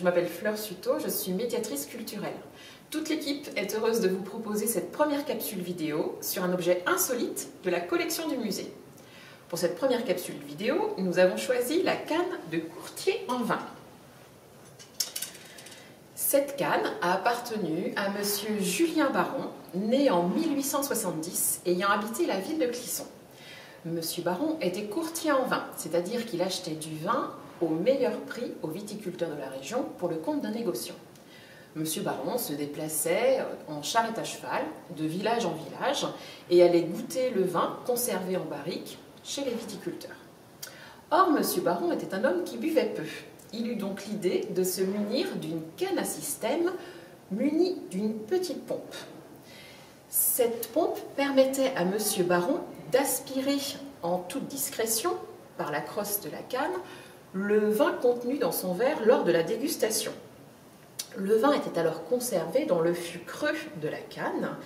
je m'appelle Fleur Suto, je suis médiatrice culturelle. Toute l'équipe est heureuse de vous proposer cette première capsule vidéo sur un objet insolite de la collection du musée. Pour cette première capsule vidéo, nous avons choisi la canne de courtier en vin. Cette canne a appartenu à monsieur Julien Baron, né en 1870, ayant habité la ville de Clisson. Monsieur Baron était courtier en vin, c'est-à-dire qu'il achetait du vin au meilleur prix aux viticulteurs de la région pour le compte d'un négociant. Monsieur Baron se déplaçait en charrette à cheval, de village en village, et allait goûter le vin conservé en barrique chez les viticulteurs. Or, monsieur Baron était un homme qui buvait peu. Il eut donc l'idée de se munir d'une canne à système munie d'une petite pompe. Cette pompe permettait à monsieur Baron d'aspirer en toute discrétion, par la crosse de la canne, le vin contenu dans son verre lors de la dégustation. Le vin était alors conservé dans le fût creux de la canne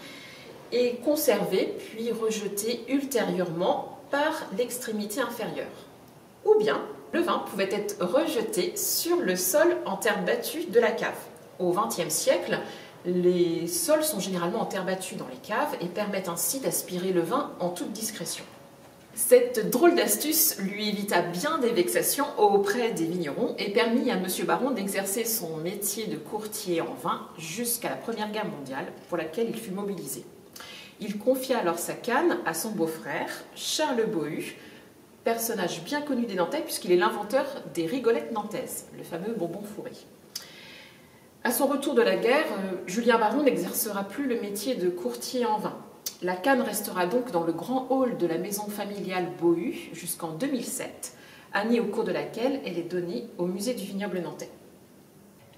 et conservé puis rejeté ultérieurement par l'extrémité inférieure. Ou bien, le vin pouvait être rejeté sur le sol en terre battue de la cave. Au XXe siècle, les sols sont généralement en terre battue dans les caves et permettent ainsi d'aspirer le vin en toute discrétion. Cette drôle d'astuce lui évita bien des vexations auprès des vignerons et permit à monsieur Baron d'exercer son métier de courtier en vin jusqu'à la Première Guerre mondiale, pour laquelle il fut mobilisé. Il confia alors sa canne à son beau-frère, Charles Bohu, personnage bien connu des Nantais puisqu'il est l'inventeur des rigolettes nantaises, le fameux bonbon fourré. À son retour de la guerre, Julien Baron n'exercera plus le métier de courtier en vin. La canne restera donc dans le grand hall de la maison familiale Bohu jusqu'en 2007, année au cours de laquelle elle est donnée au musée du vignoble nantais.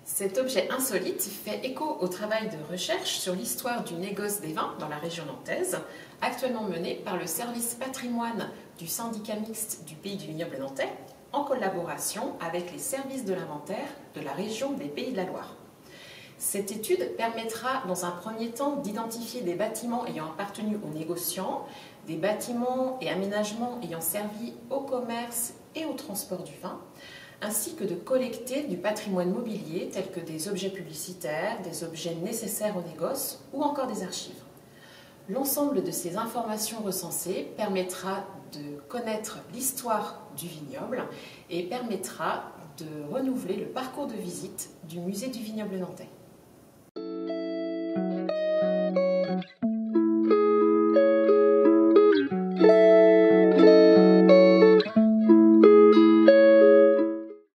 Cet objet insolite fait écho au travail de recherche sur l'histoire du négoce des vins dans la région nantaise, actuellement mené par le service patrimoine du syndicat mixte du Pays du vignoble nantais, en collaboration avec les services de l'inventaire de la région des Pays de la Loire. Cette étude permettra dans un premier temps d'identifier des bâtiments ayant appartenu aux négociants, des bâtiments et aménagements ayant servi au commerce et au transport du vin, ainsi que de collecter du patrimoine mobilier tel que des objets publicitaires, des objets nécessaires au négoce ou encore des archives. L'ensemble de ces informations recensées permettra de connaître l'histoire du vignoble et permettra de renouveler le parcours de visite du musée du vignoble nantais.